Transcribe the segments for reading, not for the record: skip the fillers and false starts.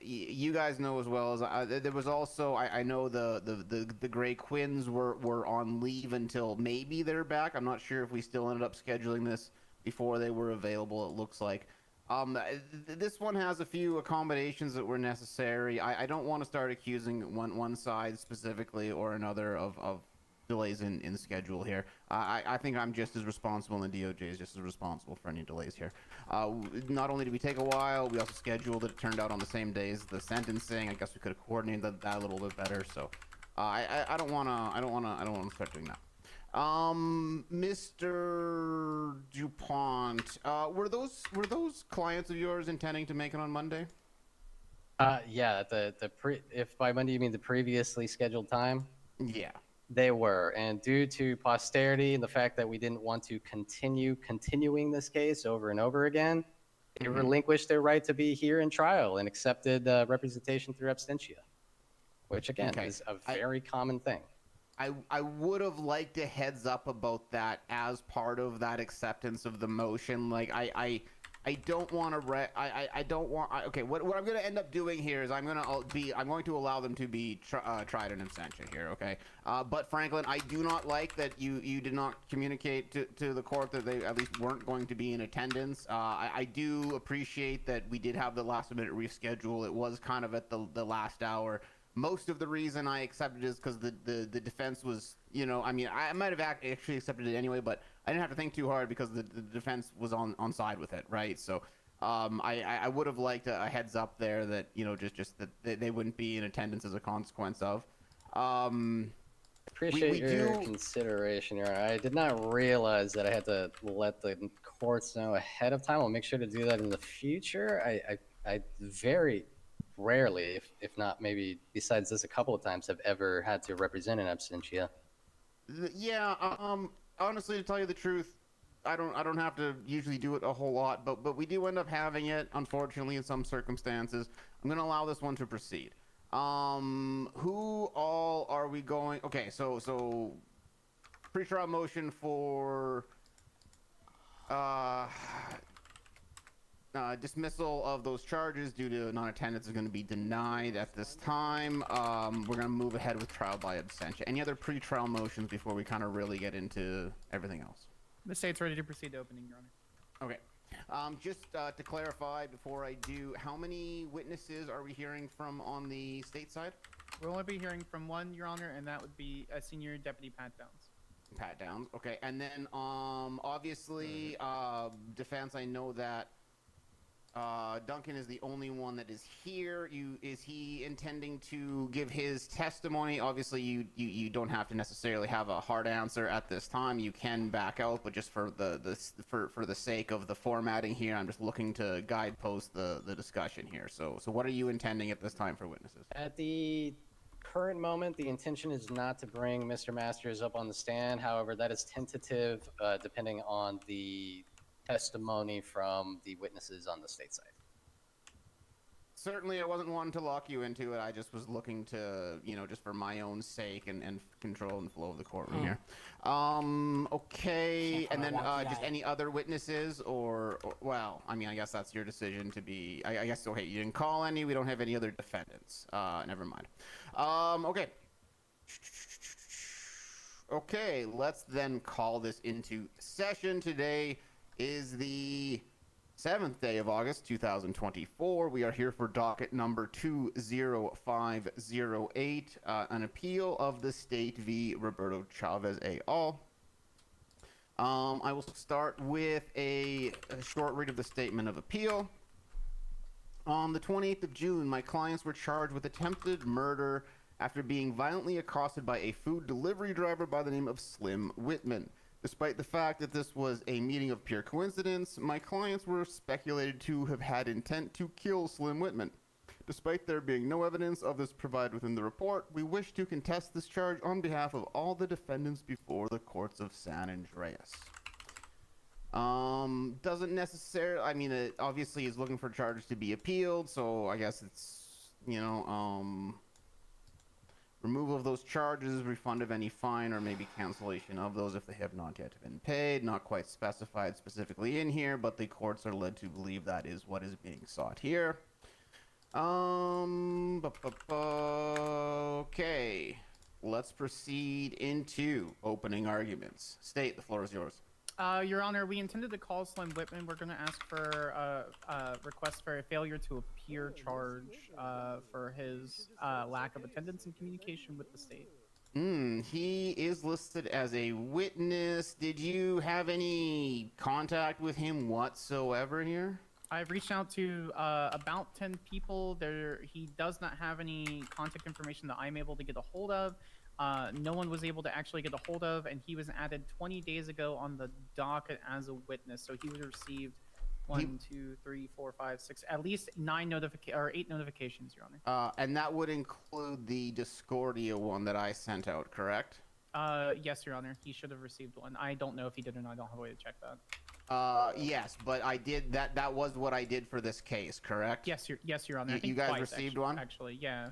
You guys know as well as there was also I know the Gray Quins were on leave until maybe they're back. I'm not sure if we still ended up scheduling this before they were available. It looks like. This one has a few accommodations that were necessary. I don't want to start accusing one side specifically or another of delays in schedule here. I think I'm just as responsible, and DOJ is just as responsible for any delays here. Not only did we take a while, we also scheduled it. It turned out on the same day as the sentencing. I guess we could have coordinated that a little bit better. So I don't wanna start doing that. Mr. DuPont, were those clients of yours intending to make it on Monday? Yeah, if by Monday you mean the previously scheduled time, Yeah. they were. And due to posterity and the fact that we didn't want to continuing this case over and over again, they relinquished their right to be here in trial and accepted representation through absentia, which again is a very common thing. I would have liked a heads up about that as part of that acceptance of the motion. Like I don't want to I don't want okay, what I'm going to end up doing here is I'm going to allow them to be tried in absentia here, okay? But Franklin, I do not like that you did not communicate to the court that they at least weren't going to be in attendance. I do appreciate that we did have the last minute reschedule. It was kind of at the last hour. Most of the reason I accepted is because the defense was, you know, I mean, I might have actually accepted it anyway, but I didn't have to think too hard because the defense was on side with it, right? So I would have liked a heads up there that, you know, just that they wouldn't be in attendance as a consequence of. Appreciate your consideration, Your Honor. I did not realize that I had to let the courts know ahead of time. I'll make sure to do that in the future. I very rarely, if not maybe besides this a couple of times, have ever had to represent an absentia. Yeah, honestly, to tell you the truth, I don't have to usually do it a whole lot, but we do end up having it, unfortunately, in some circumstances. I'm gonna allow this one to proceed. Who all are we going? Okay, so pre-trial motion for dismissal of those charges due to non-attendance is going to be denied at this time. We're going to move ahead with trial by abstention. Any other pre-trial motions before we kind of really get into everything else? The state's ready to proceed to opening, Your Honor. Okay. Just to clarify before I do, how many witnesses are we hearing from on the state side? We'll only be hearing from one, Your Honor, and that would be Senior Deputy Pat Downs. Pat Downs. Okay. And then obviously defense, I know that Duncan is the only one that is here. Is he intending to give his testimony? Obviously, you don't have to necessarily have a hard answer at this time. You can back out, but just for the sake of the formatting here, I'm just looking to guidepost the discussion here. So what are you intending at this time for witnesses? At the current moment, the intention is not to bring Mr. Masters up on the stand. However, that is tentative, depending on the testimony from the witnesses on the state side. Certainly, I wasn't wanting to lock you into it. I just was looking to, you know, just for my own sake and control and flow of the courtroom here. Okay, and then just any other witnesses or, well, I mean, I guess that's your decision to be, I guess, okay, you didn't call any, we don't have any other defendants. Never mind. Okay. Okay, let's then call this into session. Today is the 7th day of August 2024. We are here for docket number 20508, an appeal of the state v. Roberto Chavez et al. I will start with a short read of the statement of appeal. On the 28th of June, my clients were charged with attempted murder after being violently accosted by a food delivery driver by the name of Slim Whitman. Despite the fact that this was a meeting of pure coincidence, my clients were speculated to have had intent to kill Slim Whitman. Despite there being no evidence of this provided within the report, we wish to contest this charge on behalf of all the defendants before the courts of San Andreas. Doesn't necessarily, I mean, it obviously is looking for charges to be appealed, so I guess it's, you know, Removal of those charges, refund of any fine, or maybe cancellation of those if they have not yet been paid. Not quite specified specifically in here, but the courts are led to believe that is what is being sought here. Okay. Let's proceed into opening arguments. State, the floor is yours. Your Honor, we intended to call Slim Whitman. We're going to ask for a request for a failure to appear charge for his lack of attendance and communication with the state. He is listed as a witness. Did you have any contact with him whatsoever here? I've reached out to about 10 people. He does not have any contact information that I'm able to get a hold of. No one was able to actually get a hold of, and he was added 20 days ago on the docket as a witness. So he received 1, 2, 3, 4, 5, 6, at least 8 notifications, Your Honor. And that would include the Discordia one that I sent out, correct? Yes, Your Honor. He should have received one. I don't know if he did or not. I don't have a way to check that. Yes, but I did that. That was what I did for this case, correct? Yes, Your Honor. I think you guys twice, received actually, one? Actually, yeah.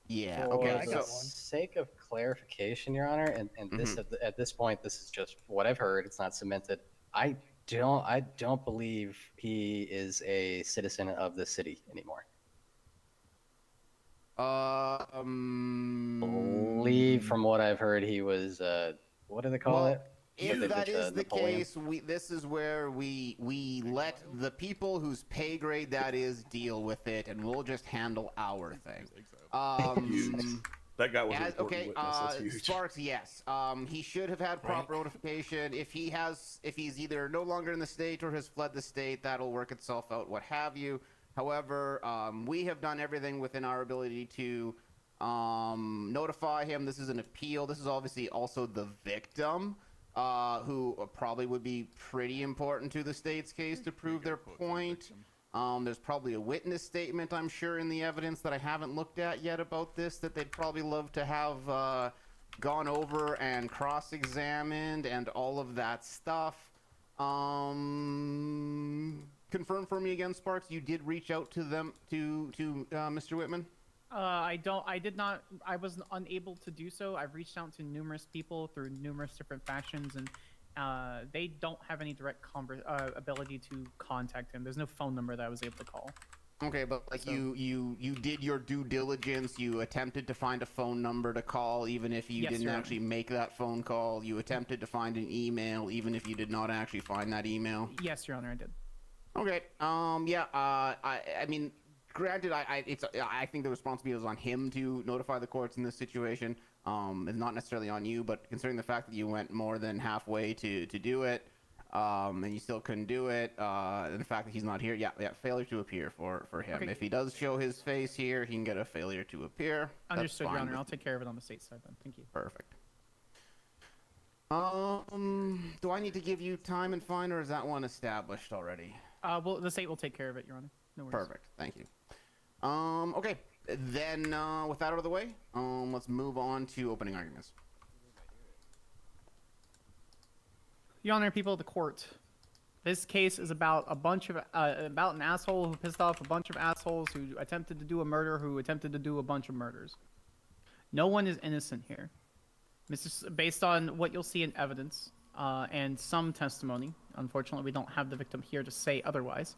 Yeah. For Okay. the sake of clarification, Your Honor, and this at this point, this is just what I've heard. It's not cemented. I don't believe he is a citizen of the city anymore. Believe from what I've heard, he was what do they call it? If that is the case, this is where we let the people whose pay grade that is deal with it, and we'll just handle our thing. That guy was an important witness. That's huge. Sparks, yes. He should have had proper notification. If he's either no longer in the state or has fled the state, that'll work itself out, what have you. However, we have done everything within our ability to notify him. This is an appeal. This is obviously also the victim, who probably would be pretty important to the state's case to prove their point. There's probably a witness statement, I'm sure, in the evidence that I haven't looked at yet about this that they'd probably love to have gone over and cross-examined and all of that stuff. Confirm for me again, Sparks, you did reach out to them, to Mr. Whitman? I did not. I was unable to do so. I've reached out to numerous people through numerous different factions, and they don't have any direct ability to contact him. There's no phone number that I was able to call. Okay, but like you did your due diligence. You attempted to find a phone number to call, even if you didn't actually make that phone call. You attempted to find an email, even if you did not actually find that email. Yes, Your Honor, I did. Okay. Yeah. I mean, granted, I think the responsibility is on him to notify the courts in this situation. It's not necessarily on you, but considering the fact that you went more than halfway to do it, and you still couldn't do it, and the fact that he's not here, yeah, failure to appear for him. Okay. If he does show his face here, he can get a failure to appear. Understood, Your Honor. I'll take care of it on the state side then. Thank you. Perfect. Do I need to give you time and fine, or is that one established already? Well, the state will take care of it, Your Honor. No worries. Perfect. Thank you. Okay. Then, with that out of the way, let's move on to opening arguments. Your Honor, people of the court, this case is about about an asshole who pissed off a bunch of assholes who attempted to do a murder, who attempted to do a bunch of murders. No one is innocent here. Based on what you'll see in evidence and some testimony, unfortunately, we don't have the victim here to say otherwise.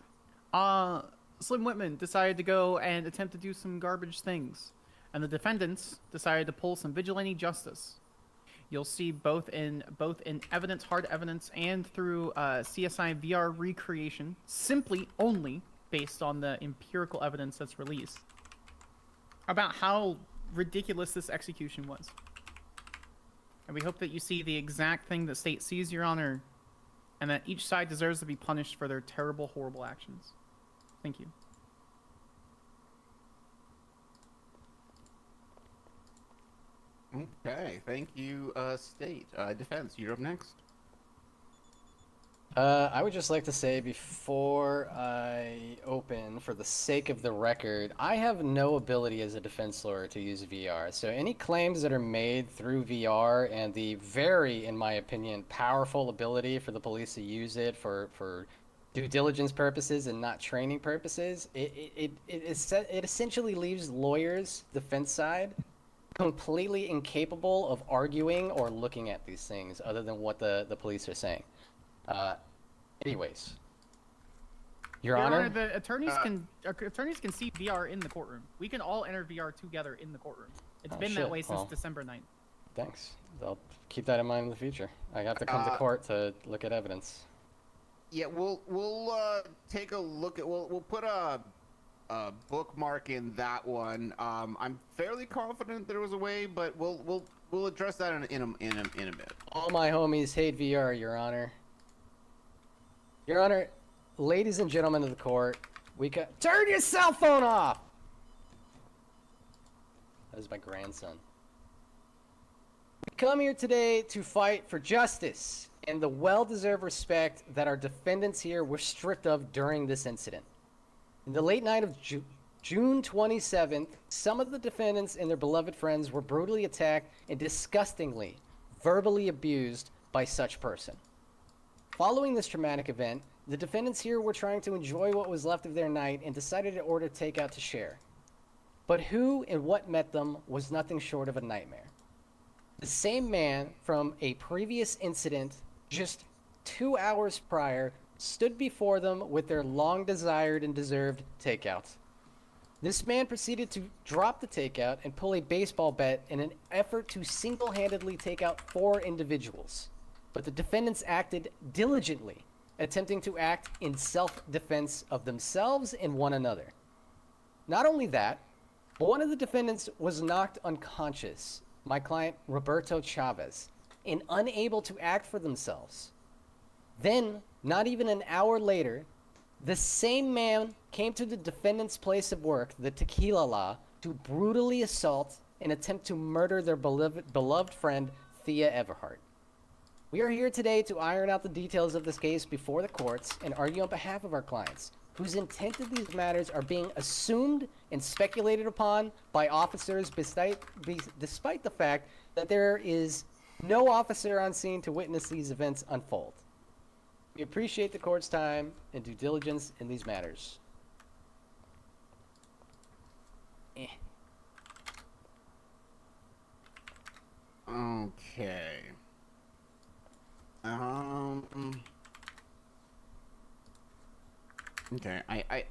Slim Whitman decided to go and attempt to do some garbage things, and the defendants decided to pull some vigilante justice. You'll see both in evidence, hard evidence, and through CSI VR recreation, simply only based on the empirical evidence that's released about how ridiculous this execution was. And we hope that you see the exact thing the state sees, Your Honor, and that each side deserves to be punished for their terrible, horrible actions. Thank you. Okay, thank you, State. Defense, you're up next. I would just like to say before I open, for the sake of the record, I have no ability as a defense lawyer to use VR. So any claims that are made through VR and the very, in my opinion, powerful ability for the police to use it for due diligence purposes and not training purposes, it essentially leaves lawyers, defense side, completely incapable of arguing or looking at these things other than what the police are saying. Anyways, Your Honor, the attorneys can see VR in the courtroom. We can all enter VR together in the courtroom. It's been that shit, way since well. December 9th. Thanks. I'll keep that in mind in the future. I have to come to court to look at evidence. Yeah, we'll take a look at we'll put a bookmark in that one. I'm fairly confident there was a way, but we'll address that in a bit. All my homies hate VR, Your Honor. Your Honor, ladies and gentlemen of the court, we can turn your cell phone off. That is my grandson. We come here today to fight for justice and the well-deserved respect that our defendants here were stripped of during this incident. In the late night of June 27th, some of the defendants and their beloved friends were brutally attacked and disgustingly verbally abused by such person. Following this traumatic event, the defendants here were trying to enjoy what was left of their night and decided to order takeout to share. But who and what met them was nothing short of a nightmare. The same man from a previous incident just 2 hours prior stood before them with their long-desired and deserved takeout. This man proceeded to drop the takeout and pull a baseball bat in an effort to single-handedly take out 4 individuals. But the defendants acted diligently, attempting to act in self-defense of themselves and one another. Not only that, but one of the defendants was knocked unconscious, my client Roberto Chavez, and unable to act for themselves. Then, not even an hour later, the same man came to the defendant's place of work, the Tequila Law, to brutally assault and attempt to murder their beloved friend, Thea Everhart. We are here today to iron out the details of this case before the courts and argue on behalf of our clients, whose intent in these matters are being assumed and speculated upon by officers despite the fact that there is no officer on scene to witness these events unfold. We appreciate the court's time and due diligence in these matters. Okay. Okay, I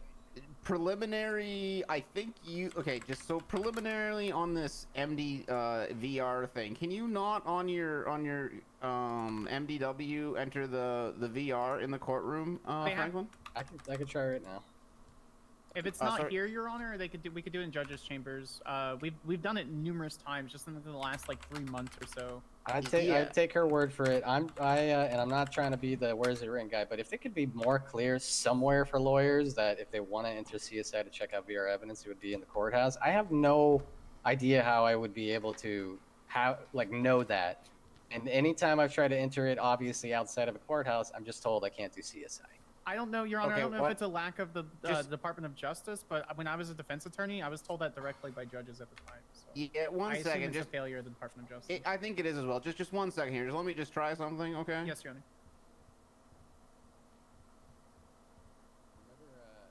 preliminary, I think you, okay, just so preliminarily on this MD VR thing, can you not on your MDW enter the VR in the courtroom, Franklin? I could try right now. If it's not sorry. here, Your Honor, we could do it in judges' chambers. We've done it numerous times, just in the last like 3 months or so. I'd take her word for it. And I'm not trying to be the where's it written guy, but if it could be more clear somewhere for lawyers that if they want to enter CSI to check out VR evidence, it would be in the courthouse. I have no idea how I would be able to know that. And anytime I've tried to enter it, obviously outside of a courthouse, I'm just told I can't do CSI. I don't know, Your Honor. Okay, I don't know what? if it's a lack of the Department of Justice, but when I was a defense attorney, I was told that directly by judges at the time. So Yeah, one I assume second, it's just a failure of the Department of Justice. I think it is as well. Just 1 second here. Just let me just try something, okay? Yes, Your Honor.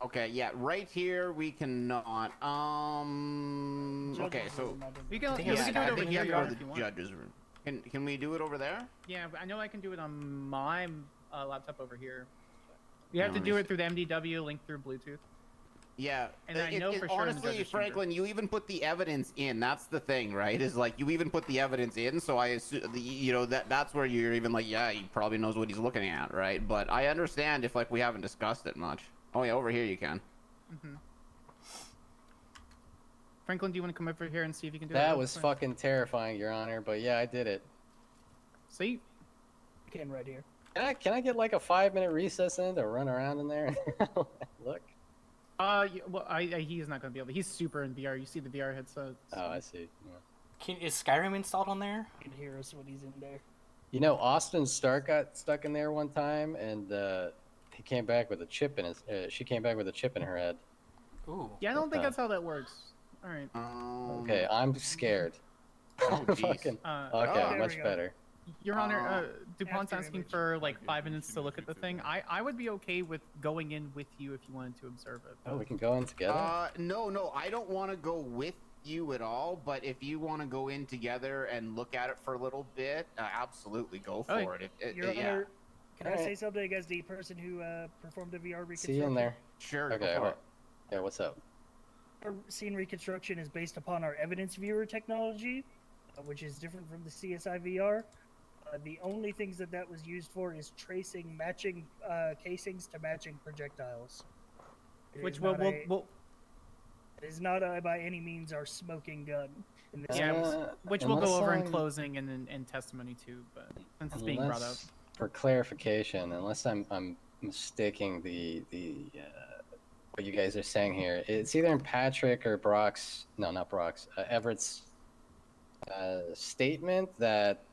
Okay, yeah, right here we cannot. Okay, so We can, think yeah, we it's- can do I it over think here, we Your go Honor, to if the you want. judges' room. Can we do it over there? Yeah, I know I can do it on my laptop over here. You have Yeah, to let me do see. it through the MDW, linked through Bluetooth. Yeah, And I know for sure in the honestly, judges' Franklin, you even put the evidence in. That's the thing, right? Is like you even put the evidence in. So I assume, that's where you're even like, yeah, he probably knows what he's looking at, right? But I understand if like we haven't discussed it much. Oh yeah, over here you can. Mm-hmm. Franklin, do you want to come over here and see if you can do it? That real was quick? fucking terrifying, Your Honor, but yeah, I did it. See? Can right here. Can I get like a 5-minute recess in to run around in there and look? Well, he's not gonna be able to. He's super in VR. You see the VR headset. Oh, I see. Yeah. Is Skyrim installed on there? You can hear us when he's in there. You know, Austin Stark got stuck in there one time, and he came back with a chip in his. She came back with a chip in her head. Ooh. Yeah, I don't think Okay. that's how that works. All right. Okay, I'm scared. Oh, jeez. Fucking. Oh, Okay, there much we go. better. Your Honor, DuPont's After asking image. for like 5 minutes to look at the thing. I would be okay with going in with you if you wanted to observe it. Oh, we can go in together. No, I don't want to go with you at all, but if you want to go in together and look at it for a little bit, absolutely go Oh, for it. Your Yeah, Honor, can I Alright. say something as the person who performed the VR reconstruction? See you in there. sure. Go Okay. for All it. right. Yeah. What's up? Our scene reconstruction is based upon our evidence viewer technology, which is different from the CSI VR. The only things that was used for is tracing matching casings to matching projectiles. It Which is will not we'll, a- we'll It is not by any means our smoking gun in this Yeah, case. which we'll go Unless over in I'm- closing and in testimony too. But since it's being brought up, Unless, for clarification, unless I'm mistaking the what you guys are saying here, it's either in Patrick or Brock's. No, not Brock's. Everett's statement that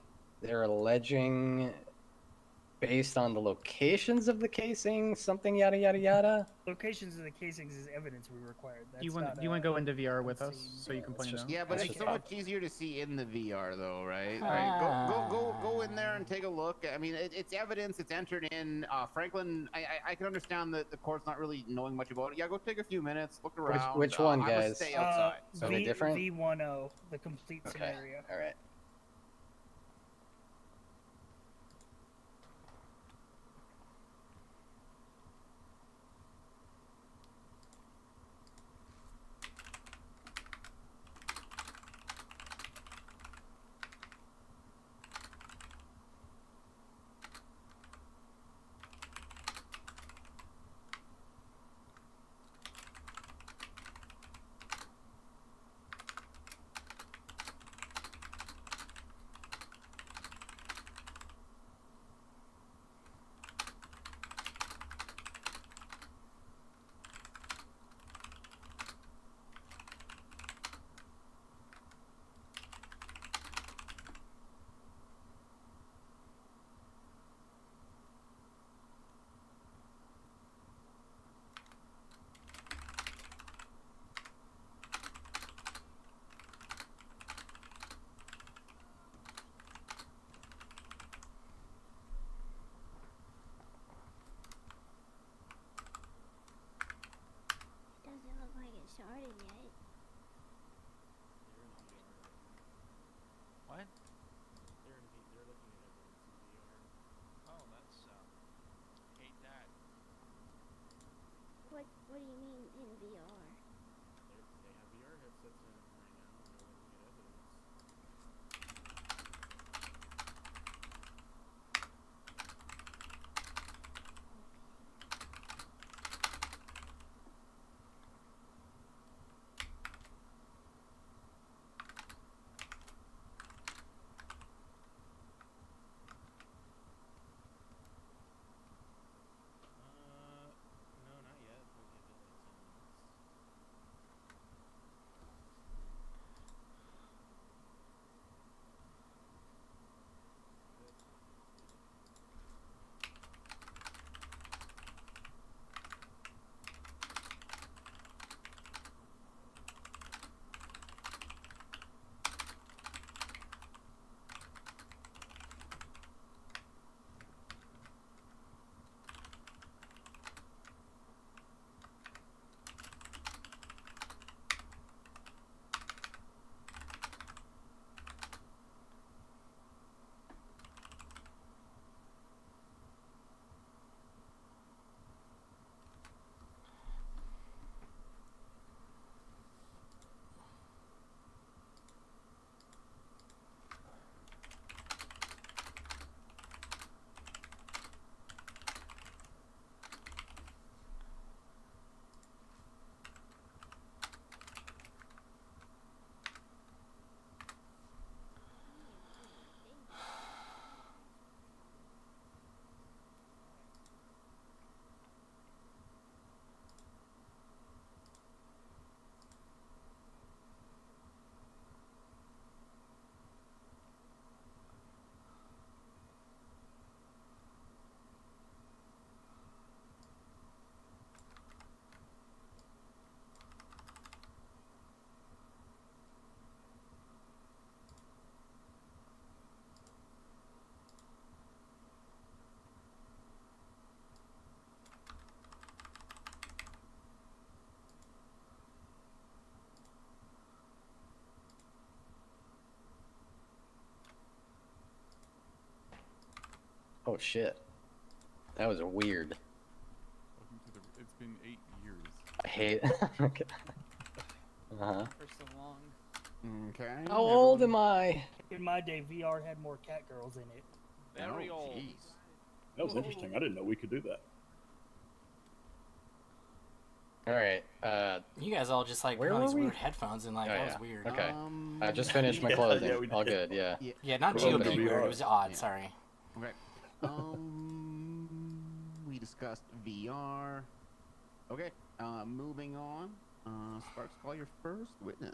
they're alleging, based on the locations of the casing, something yada yada yada. Locations of the casings is evidence we required. do you want to go into VR with us so you can point it out? Yeah, but That's it's just so fine. much easier to see in the VR, though, right? Right. Go in there and take a look. I mean, it's evidence. It's entered in. Franklin, I can understand that the court's not really knowing much about it. Yeah, go take a few minutes, look around. Which one, I would guys? stay outside. So Are they different? V10, the complete Okay. scenario. All right. Doesn't look like it started yet. What? They're looking at evidence in VR. Oh, that's hate that. What do you mean in VR? They have VR headsets in right now, and they're looking at evidence. Oh shit. That was weird. Welcome to the. It's been 8 years. I hate. Okay. Uh-huh. For so long. Okay. How old am I? In my day, VR had more cat girls in it. Very old. Jeez. That was interesting. I didn't know we could do that. All right. You guys all just like Where put on were these we? weird headphones and like Oh, that yeah. was weird. Okay. I just finished my Yeah, clothing. yeah, we All did. good. Yeah. Yeah, not Welcome to GOP weird. VR. It was odd. Yeah. Sorry. Okay. We discussed VR. Okay. Moving on. Sparks, call your first witness.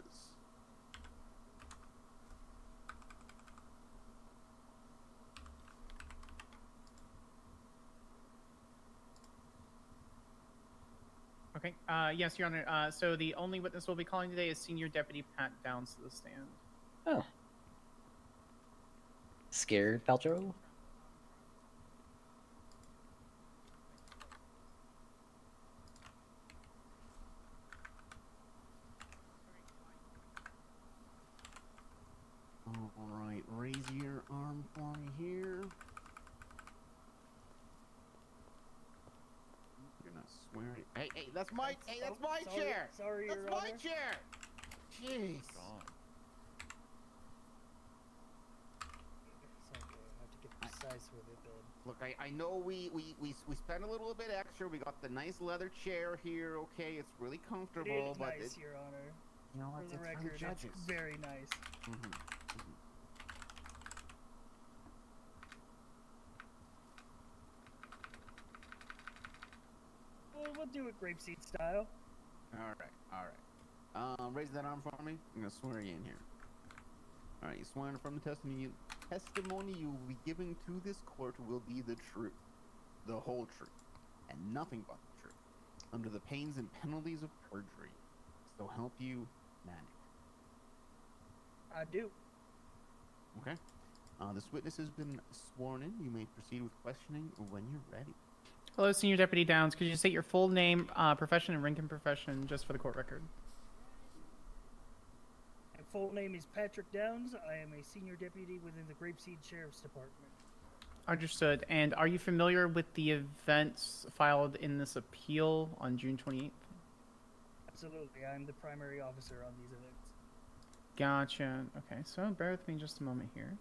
Okay. Yes, Your Honor. So the only witness we'll be calling today is Senior Deputy Pat Downs to the stand. Oh. Scared, Paltrow? All right. Raise your arm for me here. You're not swearing. Hey, that's my. Hey, that's my Sorry- chair. sorry, That's Your my Honor. chair. Jeez. Gone. It's okay. I have to get precise with it then. Look, I know we spent a little bit extra. We got the nice leather chair here. Okay, it's really It comfortable, is but nice, Your Honor. you know, For it's the for the record, it's judges. very nice. Mhm. We'll do it grapeseed style. All right. Raise that arm for me. I'm gonna swear you in here. All right, you swear from the testimony you will be giving to this court will be the truth, the whole truth, and nothing but the truth, under the pains and penalties of perjury. So help you, Manic. I do. Okay. This witness has been sworn in. You may proceed with questioning when you're ready. Hello, Senior Deputy Downs. Could you state your full name, profession, and rank and profession just for the court record? My full name is Patrick Downs. I am a senior deputy within the Grapeseed Sheriff's Department. Understood. And are you familiar with the events filed in this appeal on June 28th? Absolutely. I'm the primary officer on these events. Gotcha. Okay, so bear with me just a moment here.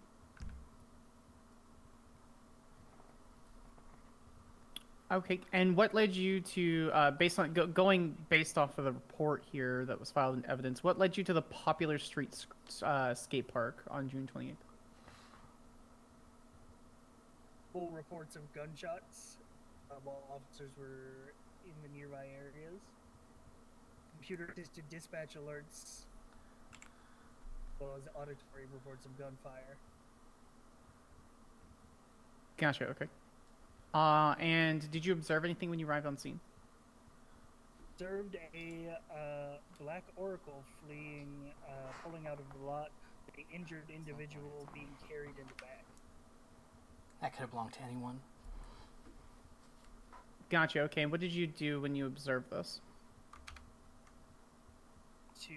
Okay, and what led you to, based on going based off of the report here that was filed in evidence, what led you to the Popular Street skate park on June 28th? Full reports of gunshots while officers were in the nearby areas. Computer-assisted dispatch alerts, as well as auditory reports of gunfire. Gotcha. Okay. And did you observe anything when you arrived on scene? Observed a black oracle fleeing, pulling out of the lot, with an injured individual being carried in the back. That could have belonged to anyone. Gotcha. Okay. And what did you do when you observed this? To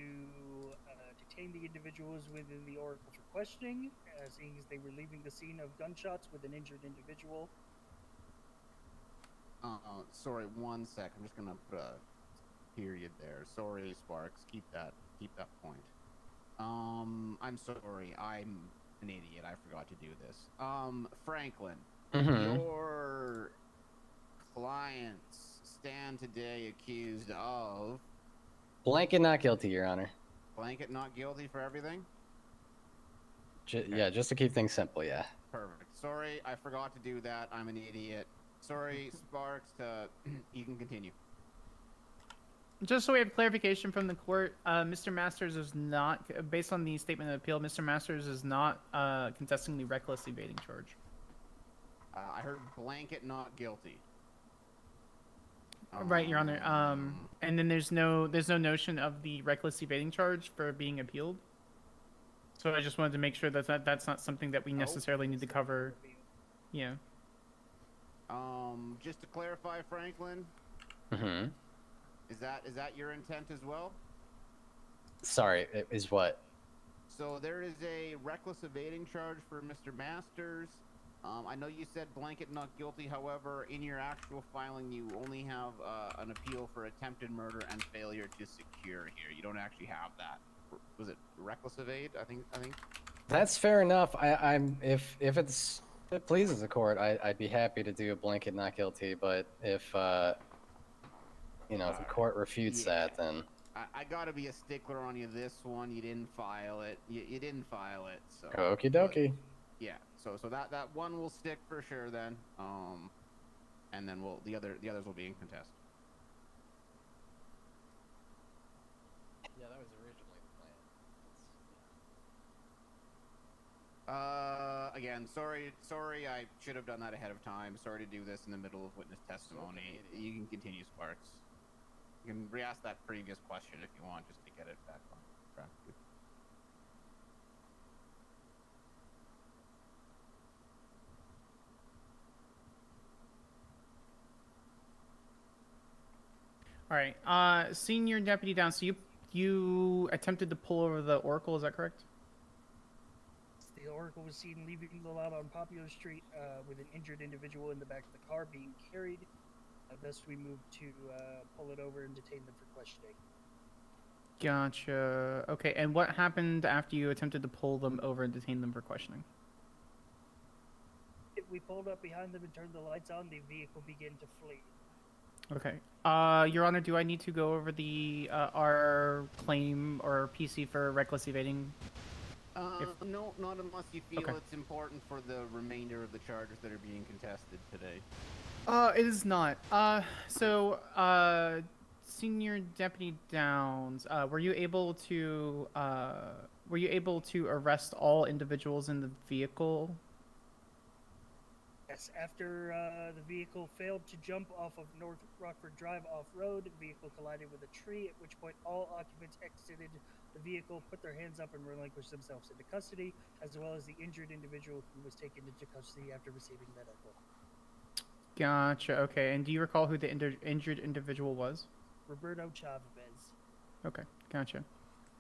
detain the individuals within the oracle for questioning, seeing as they were leaving the scene of gunshots with an injured individual. Sorry, 1 sec. I'm just gonna put a period there. Sorry, Sparks. Keep that point. I'm sorry. I'm an idiot. I forgot to do this. Franklin, your clients stand today accused of Blanket not guilty, Your Honor. blanket not guilty for everything? Yeah, just to keep things simple, yeah. Perfect. Sorry, I forgot to do that. I'm an idiot. Sorry, Sparks. You can continue. Just so we have clarification from the court, Mr. Masters is not, based on the statement of appeal, Mr. Masters is not contesting the reckless evading charge. I heard blanket not guilty. Right, Your Honor. And then there's no notion of the reckless evading charge for being appealed. So I just wanted to make sure that that's not something that we necessarily need to cover. Yeah. Just to clarify, Franklin, is that your intent as well? Sorry, it is what? So there is a reckless evading charge for Mr. Masters, I know you said blanket not guilty. However, in your actual filing, you only have an appeal for attempted murder and failure to secure here. You don't actually have that. Was it reckless evade? I think. That's fair enough. I'm if it pleases the court, I'd be happy to do a blanket not guilty. But if if the court refutes that, then I gotta be a stickler on you. This one, you didn't file it. You didn't file it. So. okie dokie. Yeah. So that one will stick for sure then. And then the others will be in contest. Yeah, that was originally the plan. Again, sorry, I should have done that ahead of time. Sorry to do this in the middle of witness testimony. You can continue, Sparks. You can re-ask that previous question if you want, just to get it back on track. All right. Senior Deputy Down. So you attempted to pull over the Oracle. Is that correct? The Oracle was seen leaving the lot on Popular Street with an injured individual in the back of the car being carried. Thus, we moved to pull it over and detain them for questioning. Gotcha. Okay. And what happened after you attempted to pull them over and detain them for questioning? If we pulled up behind them and turned the lights on, the vehicle began to flee. Okay. Your Honor, do I need to go over the our claim or PC for reckless evading? No, not unless you feel Okay. it's important for the remainder of the charges that are being contested today. It is not. Senior Deputy Downs, were you able to arrest all individuals in the vehicle? Yes, after the vehicle failed to jump off of North Rockford Drive off-road, the vehicle collided with a tree, at which point all occupants exited the vehicle, put their hands up, and relinquished themselves into custody, as well as the injured individual who was taken into custody after receiving medical. Gotcha. Okay. And do you recall who the injured individual was? Roberto Chavez. Okay. Gotcha.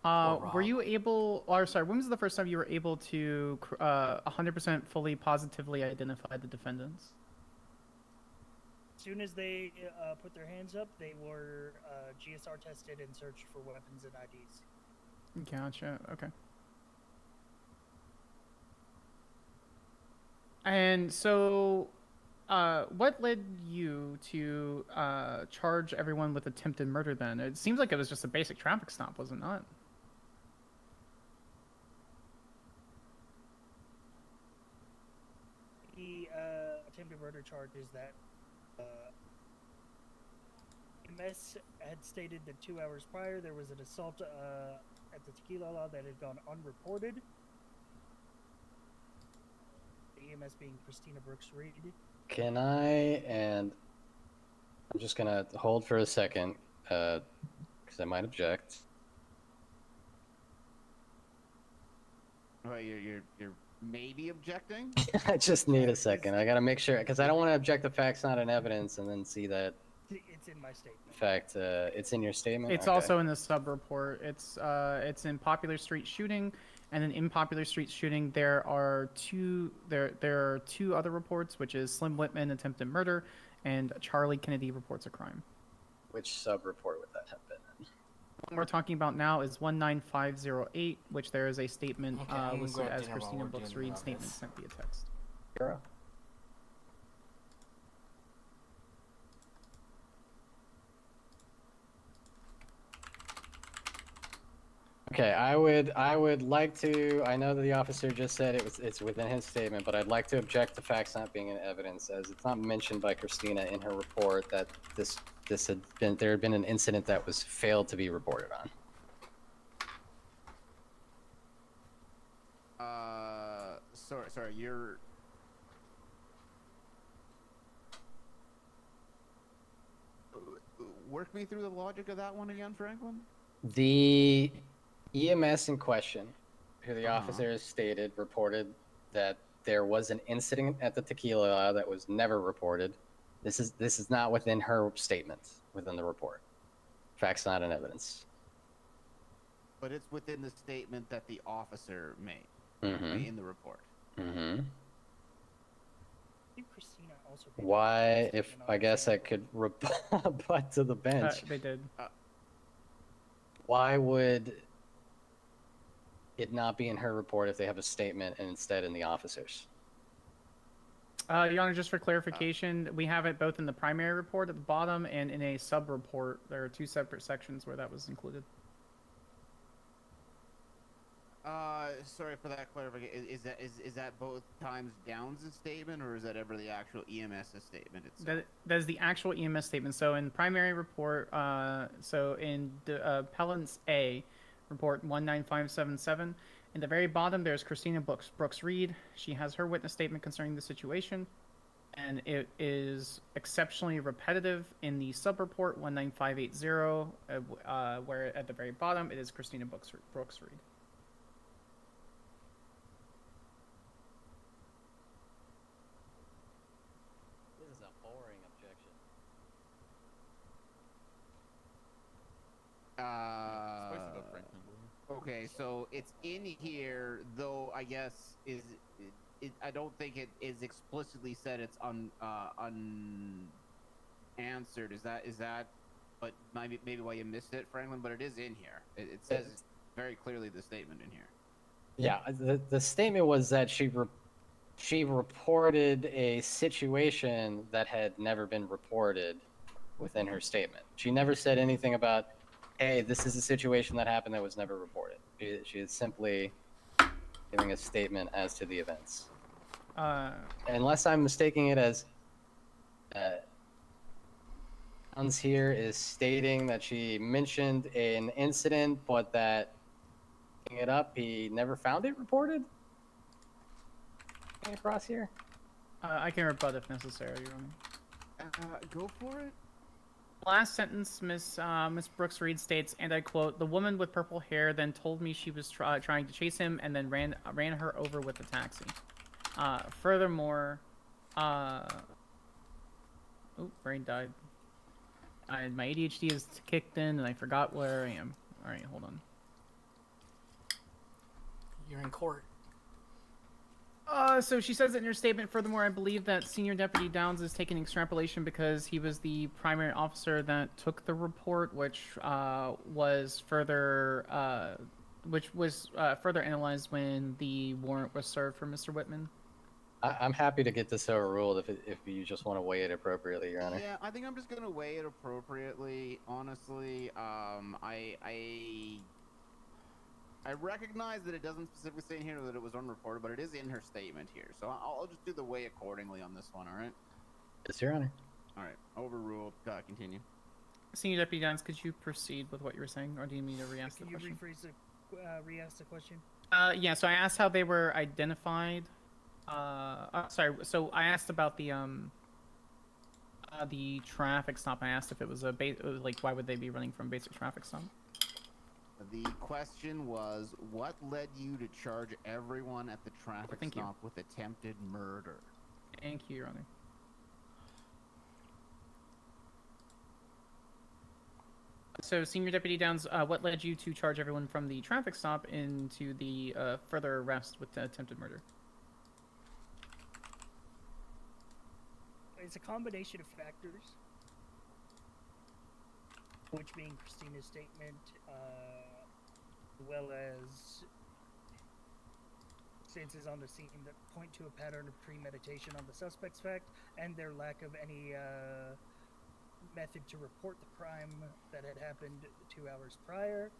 Rob. Were you able, or sorry, when was the first time you were able to 100% fully positively identify the defendants? As soon as they put their hands up, they were GSR tested and searched for weapons and IDs. Gotcha. Okay. And so, what led you to charge everyone with attempted murder then? It seems like it was just a basic traffic stop, was it not? The attempted murder charge is that MS had stated that 2 hours prior there was an assault at the Tequila Law that had gone unreported. The EMS being Christina Brooks Reed. Can I, and I'm just gonna hold for a second, because I might object. Well, you're maybe objecting. I just need a second. I gotta make sure, because I don't want to object to facts not in evidence and then see that, It's in my statement. in fact, it's in your statement? It's Okay. also in the sub-report. It's in Popular Street shooting, and then in Popular Street shooting there are two other reports, which is Slim Whitman attempted murder, and Charlie Kennedy reports a crime. Which sub-report would that have been in? What we're talking about now is 19508, which there is a statement Okay, I'm gonna listed grab as dinner while Christina we're Brooks doing Reed all statement this. sent via text. Bureau? Okay, I would like to. I know that the officer just said it's within his statement, but I'd like to object to facts not being in evidence, as it's not mentioned by Christina in her report that there had been an incident that was failed to be reported on. Sorry, you're. Work me through the logic of that one again, Franklin. The EMS in question, who the Uh-huh. officer has stated, reported that there was an incident at the Tequila that was never reported. This is not within her statement within the report. Facts not in evidence. But it's within the statement that the officer made Mm-hmm. in the report. Mm-hmm. think Christina also. made a Why, if statement on I the guess same I board. could rebut to the bench, They did. why would it not be in her report if they have a statement and instead in the officers? Your Honor, just for clarification, we have it both in the primary report at the bottom and in a sub-report. There are two separate sections where that was included. Sorry for that clarification. Is that both times Downs' statement, or is that ever the actual EMS statement itself? That is the actual EMS statement. So in primary report, so in the appellant's A, report 19577, in the very bottom there's Christina Brooks Reed. She has her witness statement concerning the situation, and it is exceptionally repetitive in the sub-report 19580, where at the very bottom it is Christina Brooks Reed. This is a boring objection. Spice it up, Franklin. will you? Okay, so it's in here, though. I guess I don't think it is explicitly said it's unanswered. Is that? But maybe why you missed it, Franklin. But it is in here. It says very clearly the statement in here. Yeah, the statement was that she reported a situation that had never been reported within her statement. She never said anything about, hey, this is a situation that happened that was never reported. She is simply giving a statement as to the events. Unless I'm mistaking it as Hans here is stating that she mentioned an incident, but that looking it up, he never found it reported. Across here. I can rebut if necessary, Your Honor. Go for it. Last sentence, Miss Brooks Reed states, and I quote: "The woman with purple hair then told me she was trying to chase him, and then ran her over with a taxi." Furthermore, brain died. My ADHD is kicked in, and I forgot where I am. All right, hold on. You're in court. So she says it in her statement. Furthermore, I believe that Senior Deputy Downs is taking extrapolation because he was the primary officer that took the report, which was further analyzed when the warrant was served for Mr. Whitman. I'm happy to get this overruled if you just want to weigh it appropriately, Your Honor. Yeah, I think I'm just gonna weigh it appropriately. Honestly, I recognize that it doesn't specifically say in here that it was unreported, but it is in her statement here. So I'll just do the weigh accordingly on this one, all right? Yes, Your Honor. All right, overruled. Continue. Senior Deputy Downs, could you proceed with what you were saying, or do you need to re-ask the Can you question? re-ask the question? Yeah, so I asked how they were identified. Sorry, so I asked about the traffic stop. I asked if it was like, why would they be running from basic traffic stop? The question was, what led you to charge everyone at the traffic stop with attempted murder? Thank you, Your Honor. So, Senior Deputy Downs, what led you to charge everyone from the traffic stop into the further arrest with attempted murder? It's a combination of factors, which being Christina's statement, as well as stances on the scene that point to a pattern of premeditation on the suspect's fact, and their lack of any method to report the crime that had happened 2 hours prior.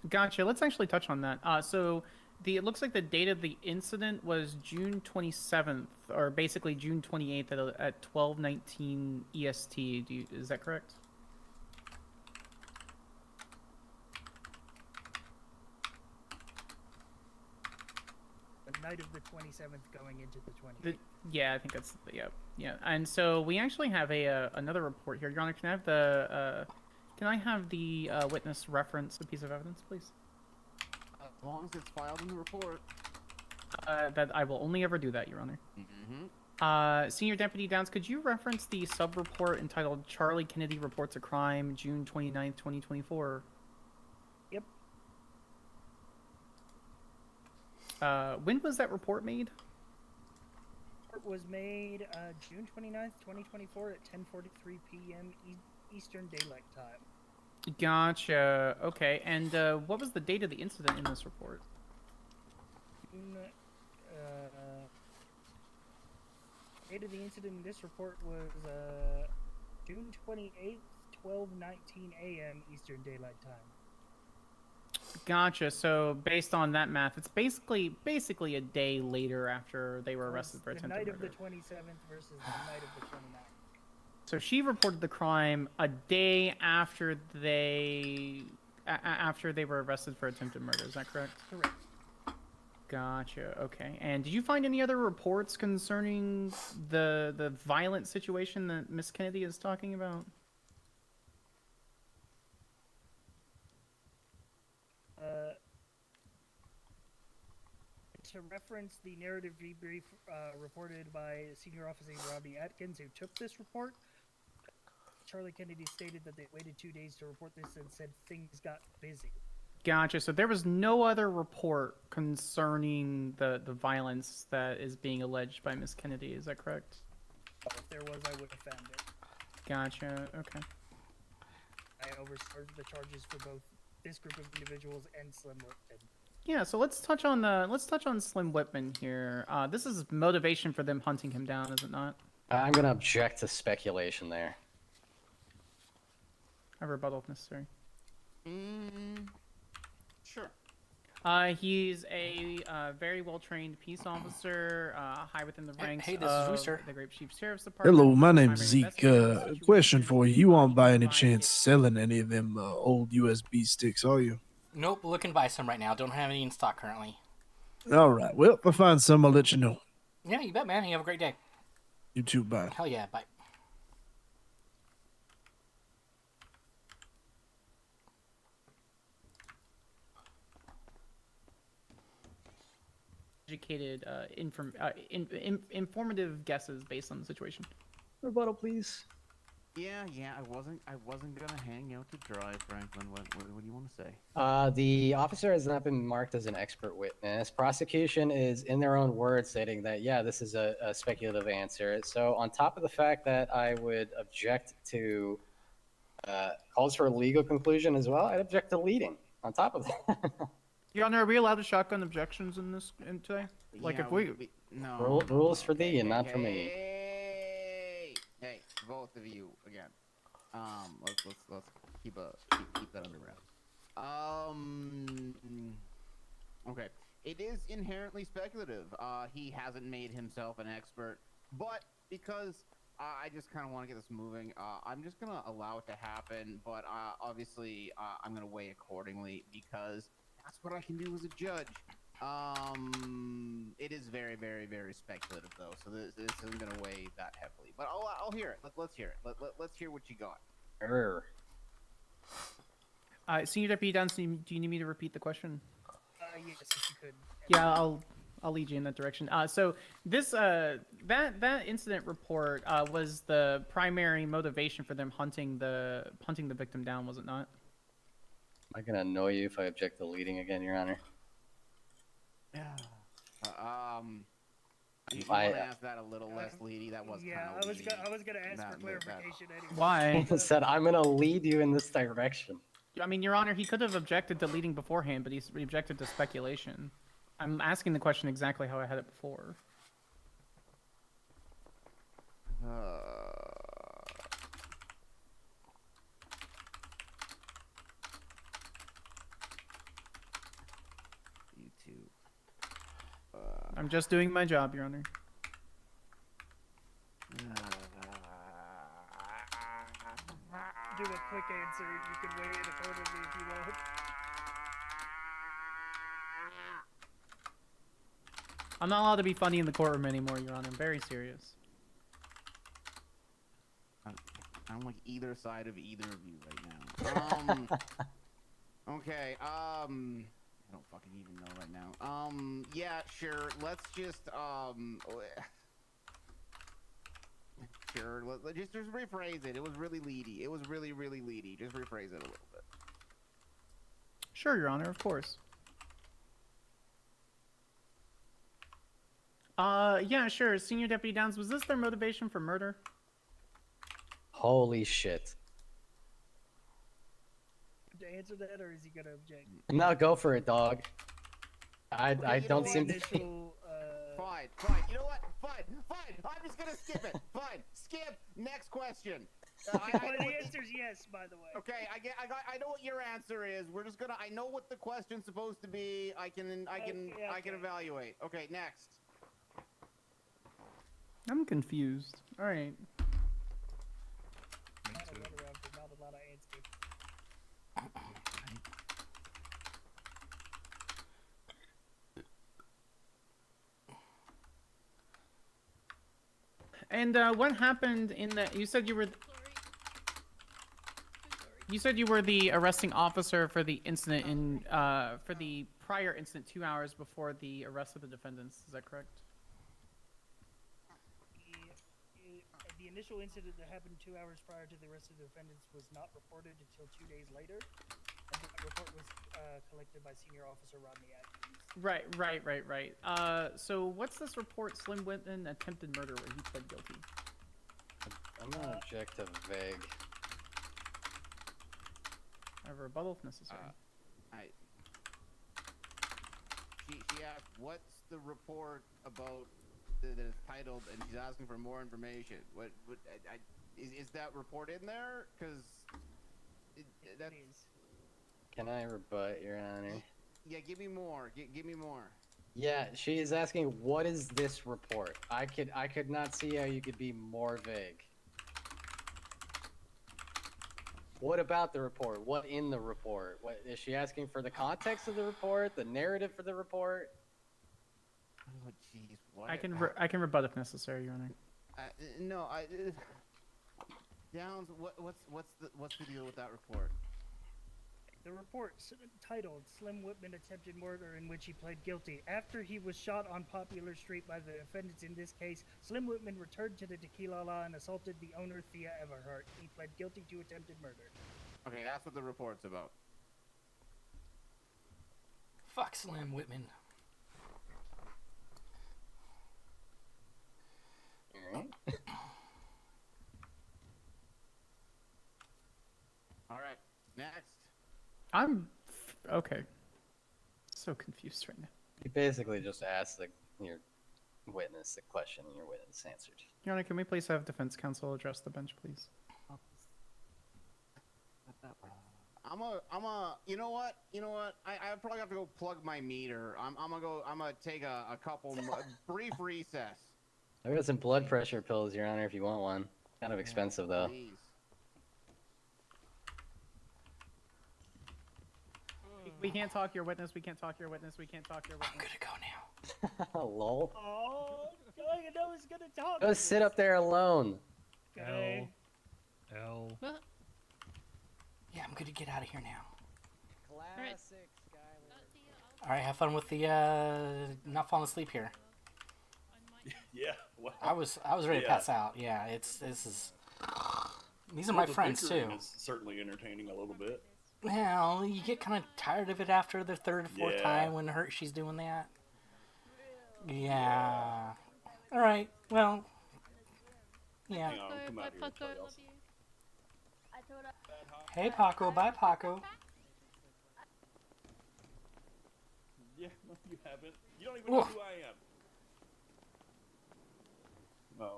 Gotcha. Let's actually touch on that. It looks like the date of the incident was June 27th, or basically June 28th at 12:19 EST. Is that correct? The night of the 27th going into the 28th. Yeah, I think that's yeah. And so we actually have another report here. Your Honor, can I have the witness reference the piece of evidence, please? As long as it's filed in the report. That I will only ever do that, Your Honor. Mm-hmm. Senior Deputy Downs, could you reference the sub-report entitled Charlie Kennedy Reports a Crime, June 29th, 2024? Yep. When was that report made? report was made June 29th, 2024 at 10:43 p.m. Eastern Daylight Time. Gotcha. Okay, and what was the date of the incident in this report? Date of the incident in this report was June 28th, 12:19 a.m. Eastern Daylight Time. Gotcha. So based on that math, it's basically a day later after they were arrested for The attempted night murder. of the 27th versus the night of the 29th. So she reported the crime a day after after they were arrested for attempted murder. Is that correct? Correct. Gotcha. Okay. And did you find any other reports concerning the violent situation that Miss Kennedy is talking about? To reference the narrative debrief reported by Senior Officer Rodney Atkins, who took this report, Charlie Kennedy stated that they waited 2 days to report this and said things got busy. Gotcha. So there was no other report concerning the violence that is being alleged by Miss Kennedy. Is that correct? If there was, I would have found it. Gotcha. Okay. I oversaw the charges for both this group of individuals and Slim Whitman. Yeah. So let's touch on Slim Whitman here. This is motivation for them hunting him down, is it not? I'm gonna object to speculation there. A rebuttal if necessary. Sure. He's a very well-trained peace officer, high within the ranks hey, this is of Rooster. the Grape Chief Sheriff's Department. Hello, my name's Primary Zeke. investigator in this Question situation. for you. You aren't by any Provide chance it- selling any of them old USB sticks, are you? Nope, looking to buy some right now. Don't have any in stock currently. All right. Well, if I find some, I'll let you know. Yeah, you bet, man. You have a great day. You too, bye. Hell yeah, bye. Educated, informative guesses based on the situation. Rebuttal, please. Yeah. I wasn't gonna hang out to dry, Franklin. What do you want to say? The officer has not been marked as an expert witness. Prosecution is, in their own words, stating that, yeah, this is a speculative answer. So on top of the fact that I would object to calls for a legal conclusion as well, I'd object to leading on top of that. Your Honor, are we allowed to shotgun objections in today? Like Yeah, if we no Rules for thee and not for me. Hey, both of you again. Let's keep that under wraps. Okay. It is inherently speculative. He hasn't made himself an expert, but because I just kind of want to get this moving, I'm just gonna allow it to happen. But obviously, I'm gonna weigh accordingly because that's what I can do as a judge. It is very, very, very speculative though, so this isn't gonna weigh that heavily. But I'll hear it. Let's hear it. Let's hear what you got. Senior Deputy Dunson, do you need me to repeat the question? Yes, if you could. Yeah, I'll lead you in that direction. So this that incident report was the primary motivation for them hunting the victim down, was it not? Am I gonna annoy you if I object to leading again, Your Honor? Yeah. You want to ask that a little less leady? That was Yeah, kind of I was gonna ask for clarification anyway. Why? I said I'm gonna lead you in this direction. I mean, Your Honor, he could have objected to leading beforehand, but he objected to speculation. I'm asking the question exactly how I had it before. You two. I'm just doing my job, Your Honor. Do a quick answer. You can weigh it accordingly if you want. I'm not allowed to be funny in the courtroom anymore, Your Honor. I'm very serious. I'm like either side of either of you right now. Okay. I don't fucking even know right now. Yeah, sure. Let's just sure. Let's just rephrase it. It was really leady. It was really, really leady. Just rephrase it a little bit. Sure, Your Honor, of course. Yeah, sure. Senior Deputy Downs, was this their motivation for murder? Holy shit. To answer that, or is he gonna object? No, go for it, dog. I you don't know seem what? to be... Initial, Fine. You know what? Fine. I'm just gonna skip it. Fine. Skip. Next question. well, the answer's yes, by the way. Okay, I know what your answer is. We're just gonna. I know what the question's supposed to be. I can evaluate. Okay, next. I'm confused. All right. Not a lot around for not a lot of answers. And what happened in the? You said you were. You said you were the arresting officer for the incident in for the prior incident 2 hours before the arrest of the defendants. Is that correct? The initial incident that happened 2 hours prior to the arrest of the defendants was not reported until 2 days later. And that report was collected by Senior Officer Rodney Atkins. Right. So what's this report? Slim Whitman attempted murder where he pled guilty. I'm gonna object to vague. I have a rebuttal if necessary. She asked, "What's the report about that is titled?" And she's asking for more information. Is that report in there? Because that is. Can I rebut, Your Honor? Yeah, give me more. Give me more. Yeah, she is asking, what is this report? I could not see how you could be more vague. What about the report? What in the report? What is she asking for? The context of the report, the narrative for the report? Oh, jeez. What? I can rebut if necessary, Your Honor. No, Downs. What's the deal with that report? The report titled Slim Whitman Attempted Murder in which he pled guilty. After he was shot on Popular Street by the defendants in this case, Slim Whitman returned to the Tequila La and assaulted the owner, Thea Everhart. He pled guilty to attempted murder. Okay, that's what the report's about. Fuck Slim Whitman. Alright. Alright, next. I'm okay. So confused right now. You basically just asked your witness the question and your witness answered. Your Honor, can we please have defense counsel address the bench, please? You know what? I probably have to go plug my meter. I'm gonna take a couple brief recess. I've got some blood pressure pills, Your Honor, if you want one. Kind of expensive, though. Please. We can't talk your witness. We can't talk your witness. We can't talk your witness. I'm gonna go now. Lol. Oh, I know he's gonna talk. Go sit up there alone. Okay. L. Yeah, I'm gonna get out of here now. Classic, Skyler. All right, have fun with the not falling asleep here. Yeah. Wow. I was ready to pass out. Yeah, these are my The friends too. bickering is certainly entertaining a little bit. Well, you get kind of tired of it after the third or fourth Yeah. time when she's doing that. Yeah. All right. Well. Yeah. Hang on, I'll come out here and tell y'all something. Hey, Paco. Bye, Paco. Yeah, no, you haven't. You don't even know who I am. No. Okay.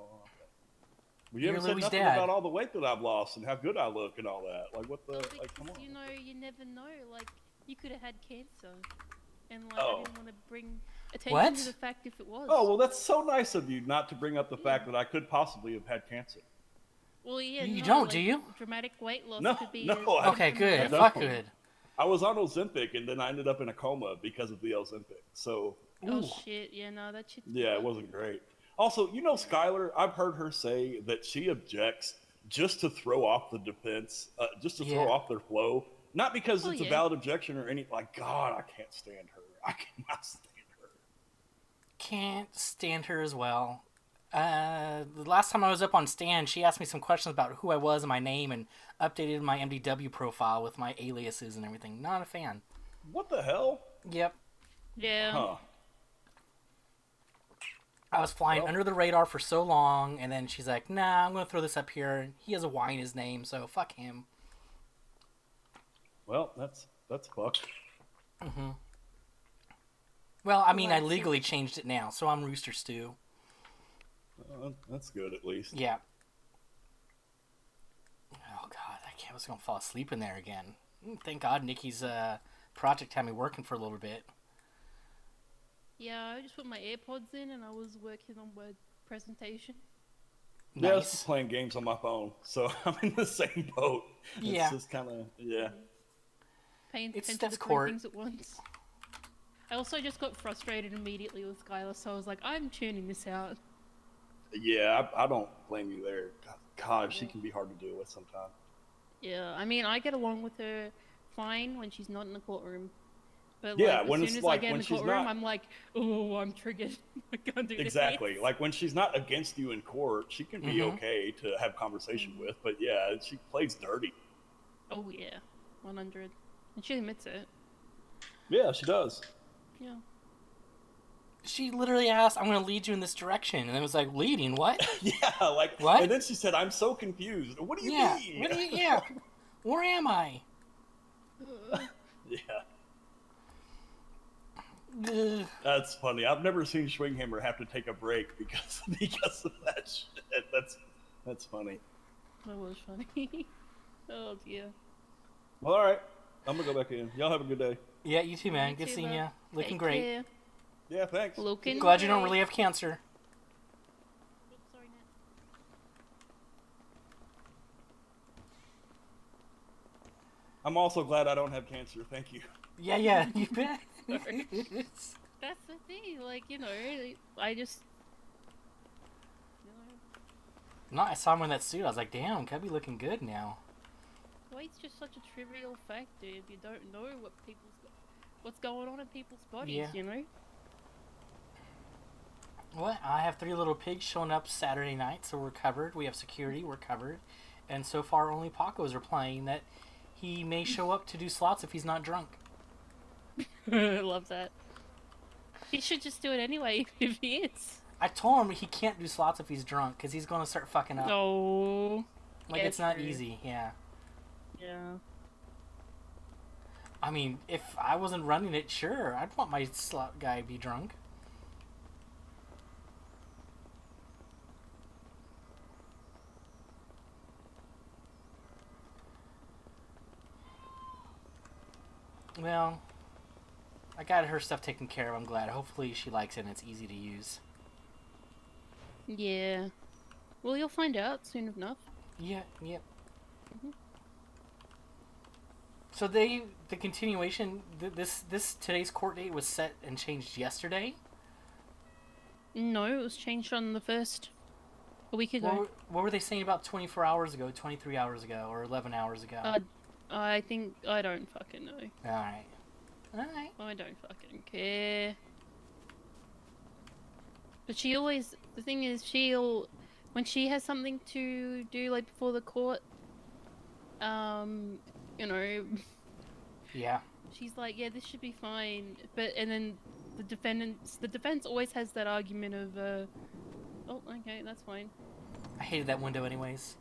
Well, you You're haven't said Louis' nothing dad. about all the weight that I've lost and how good I look and all that. Like, what the? Like, come on. You know, you never know. Like, you could have had cancer, and like, Oh. I didn't want to bring attention What? to the fact if it was. Oh, well, that's so nice of you not to bring up the fact that I could possibly have had cancer. Well, yeah. You no, don't, like, do you? Dramatic weight loss No, could be. no, a- Okay, good. No. Fuck good. I was on Ozempic and then I ended up in a coma because of the Ozempic. So, Oh Ooh. shit! Yeah, no, that shit. yeah, it wasn't great. Also, you know, Skylar, I've heard her say that she objects just to throw off the defense, just to throw Yeah. off their flow. Not because Oh, it's a yeah. valid objection or any, like, God, I can't stand her. I cannot stand her. Can't stand her as well. The last time I was up on stand, she asked me some questions about who I was and my name and updated my MDW profile with my aliases and everything. Not a fan. What the hell? Yep. Yeah. Huh. I was flying under the radar for so long, and then she's like, nah, I'm going to throw this up here. He has a Y in his name, so fuck him. Well, that's fucked. Mm-hmm. Well, I mean, I legally changed it now, so I'm Rooster Stew. That's good, at least. Yeah. Oh, God, I was going to fall asleep in there again. Thank God Nikki's project had me working for a little bit. Yeah, I just put my AirPods in and I was working on Word presentation. Nice. Yeah, I was playing games on my phone, so I'm in the same boat. Yeah. It's just kind of, yeah. Paying It's attention to Steph's three court. things at once. I also just got frustrated immediately with Skylar, so I was like, I'm tuning this out. Yeah, I don't blame you there. God, she can be hard to deal with sometimes. Yeah, I mean, I get along with her fine when she's not in the courtroom. But Yeah, like, when as it's soon as like I get in when the she's courtroom, not- I'm like, oh, I'm triggered. I can't do Exactly. this. Like when she's not against you in court, she can be okay to have conversation with. But yeah, she plays dirty. Oh yeah, 100. And she admits it. Yeah, she does. Yeah. She literally asked, I'm going to lead you in this direction. And it was like, leading what? Yeah, like, what? And then she said, I'm so confused. What do you mean? What do you, yeah. Where am I? Yeah. Ugh. That's funny. I've never seen Schwinghammer have to take a break because of that shit. That's funny. That was funny. Oh dear. Well, all right. I'm gonna go back in. Y'all have a good day. Yeah, you too, man. You Good too, seeing bud. you. Looking Take great. care. Yeah, thanks. Looking Glad you don't great. really have cancer. Oops, sorry, Nat. I'm also glad I don't have cancer. Thank you. Yeah, you bet. That's the thing, like, you know, I just... No, I saw him in that suit. I was like, damn, Cubby looking good now. Weight's just such a trivial factor if you don't know what's going on in people's bodies, Yeah. you know? What? I have 3 little pigs showing up Saturday night, so we're covered. We have security, we're covered. And so far, only Pacos are playing that he may show up to do slots if he's not drunk. I love that. He should just do it anyway if he is. I told him he can't do slots if he's drunk, because he's going to start fucking up. No. Like, Yeah, it's not true. easy, yeah. Yeah. I mean, if I wasn't running it, sure, I'd want my slot guy to be drunk. Well, I got her stuff taken care of, I'm glad. Hopefully she likes it and it's easy to use. Yeah. Well, you'll find out soon enough. Yeah, yep. So the continuation, this today's court date was set and changed yesterday? No, it was changed on the 1st. A week ago. What were they saying about 24 hours ago, 23 hours ago, or 11 hours ago? I think... I don't fucking know. Alright. Alright. I don't fucking care. But she always... The thing is, she'll... When she has something to do, like, before the court... You know... Yeah. She's like, yeah, this should be fine. But... And then the defense always has that argument of, oh, okay, that's fine. I hated that window anyways.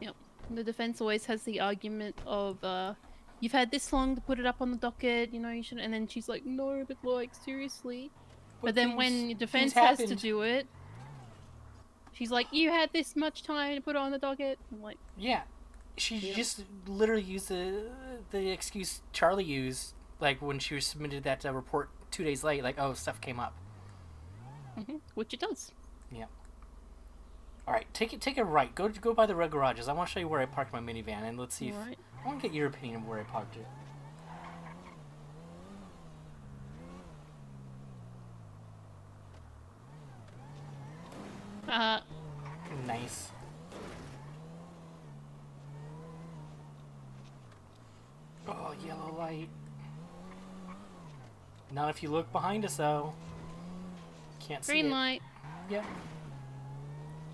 Yep. The defense always has the argument of, you've had this long to put it up on the docket, you know, you should... And then she's like, no, but like, seriously. But then when defense has to do it, she's like, you had this much time to put it on the docket. I'm like... Yeah. She just literally used the excuse Charlie used, like, when she submitted that report 2 days late, like, oh, stuff came up. Which it does. Yeah. Alright, take a right. Go by the red garages. I want to show you where I parked my minivan, and let's see if... Alright. I want to get your opinion of where I parked it. Nice. Oh, yellow light. Not if you look behind us, though. Can't see it. Green light. Yep.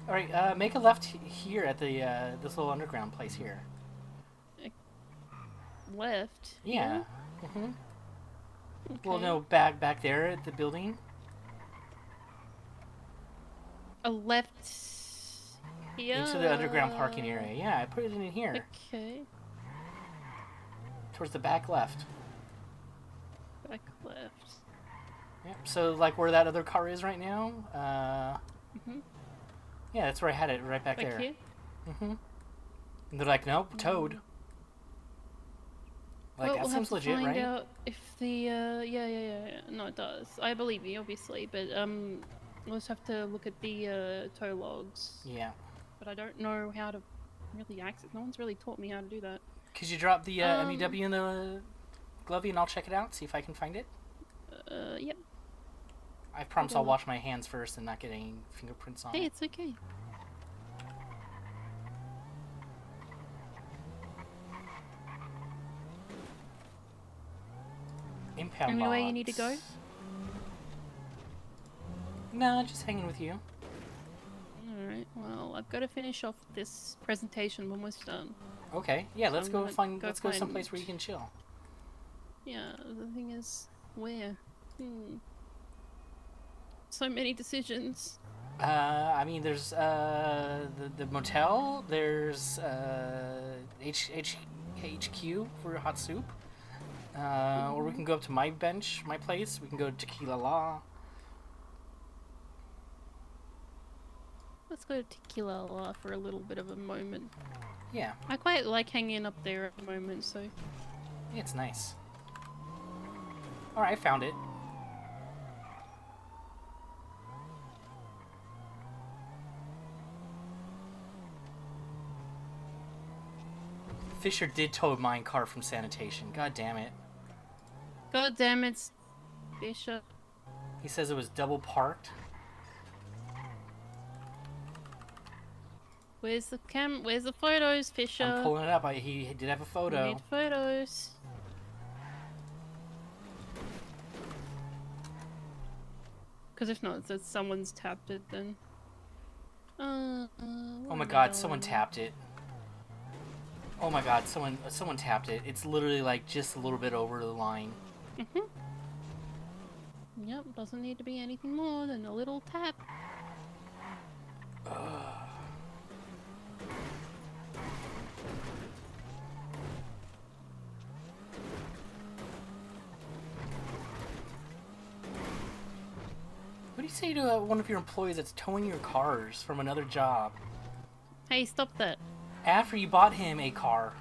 Alright, make a left here at the this little underground place here. Left? Yeah. Okay. Well, no, back there at the building. A left here. Into the underground parking area. Yeah, I put it in here. Okay. Towards the back left. Back left. Yep. So like where that other car is right now. Yeah, that's where I had it, right back there. Here? And they're like, nope, towed. Like, Well, that we'll seems have to legit, find right? out if the yeah. No, it does. I believe you, obviously, but we'll just have to look at the tow logs. Yeah. But I don't know how to really access. No one's really taught me how to do that. Could you drop the MDW in the Glovey and I'll check it out, see if I can find it? Yep. I promise I'll wash my hands first and not get any fingerprints on Hey, it. it's okay. Impound Anywhere you box. need to go? No, just hanging with you. Alright, well, I've got to finish off this presentation when we're done. Okay, yeah, let's I'm go gonna find. go Let's go find- someplace where you can chill. Yeah, the thing is, where? So many decisions. I mean, there's the motel. There's HQ for hot soup. Or we can go up to my bench, my place. We can go to Tequila Law. Let's go to Tequila La for a little bit of a moment. Yeah. I quite like hanging up there at the moment, so... Yeah, it's nice. Alright, I found it. Fisher did tow my car from sanitation. God damn it. God damn it, Bishop. He says it was double parked. Where's the Where's the photos, Fisher? I'm pulling it up. He did have a We photo. need photos. Because if not, it's someone's tapped it then. Oh my god, someone tapped it. Oh my god, someone tapped it. It's literally like just a little bit over the line. Yep, doesn't need to be anything more than a little tap. What do you say to one of your employees that's towing your cars from another job? Hey, stop that. After you bought him a car.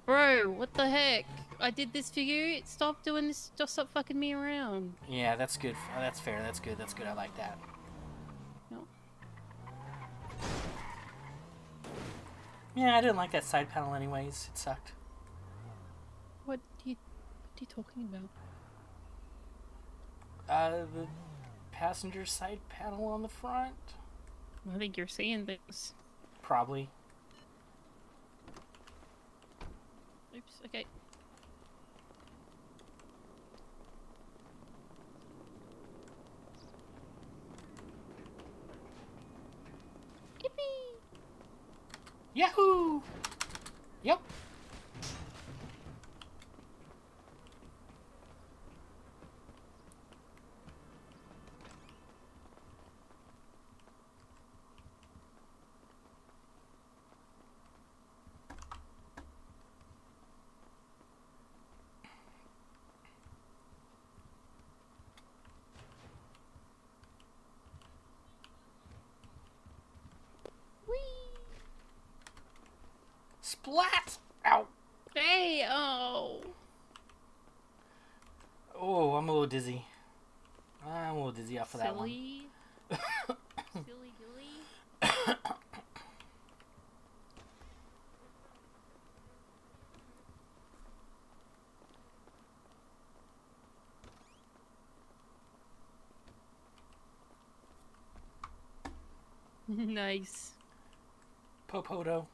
Bro, what the heck? I did this for you. Stop doing this. Just stop fucking me around. Yeah, that's good. That's fair. That's good. That's good. I like that. No. Yeah, I didn't like that side panel anyways. It sucked. What are you talking about? The passenger side panel on the front? I think you're seeing things. Probably. Oops, okay. Yippee! Yahoo! Yep. Splat! Ow! Hey, oh! Oh, I'm a little dizzy. I'm a little dizzy off of that one. Silly. Silly dilly. Nice. Popoto.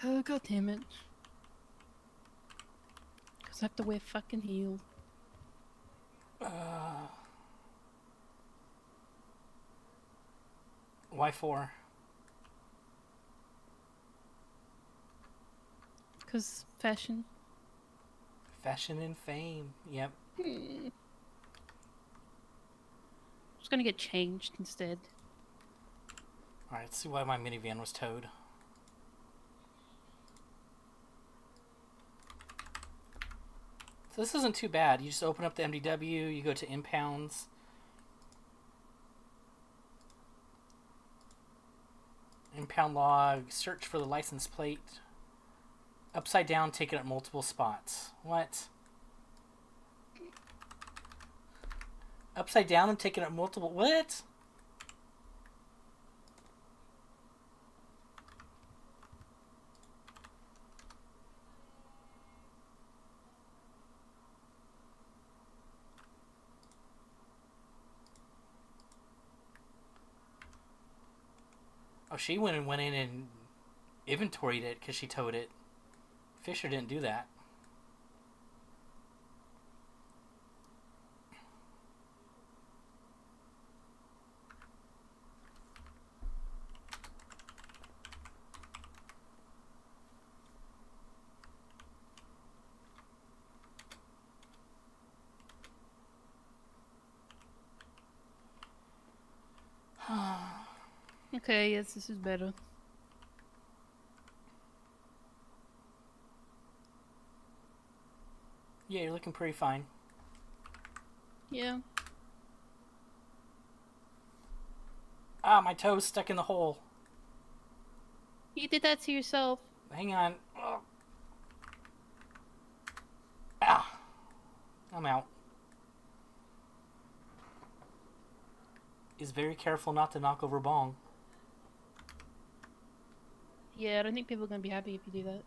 Oh, god damn it. 'Cause I have to wear fucking heels. Why 4? 'Cause fashion. Fashion and fame. Yep. Just gonna get changed instead. Alright, let's see why my minivan was towed. So this isn't too bad. You just open up the MDW, you go to impounds. Impound log, search for the license plate. Upside down, taken at multiple spots. What? Upside down and taken at multiple... What? Oh, she went in and inventoried it because she towed it. Fisher didn't do that. Okay, yes, this is better. Yeah, you're looking pretty fine. Yeah. Ah, my toe's stuck in the hole. You did that to yourself. Hang on. Ugh. Ah. I'm out. Is very careful not to knock over bong. Yeah, I don't think people are gonna be happy if you do that.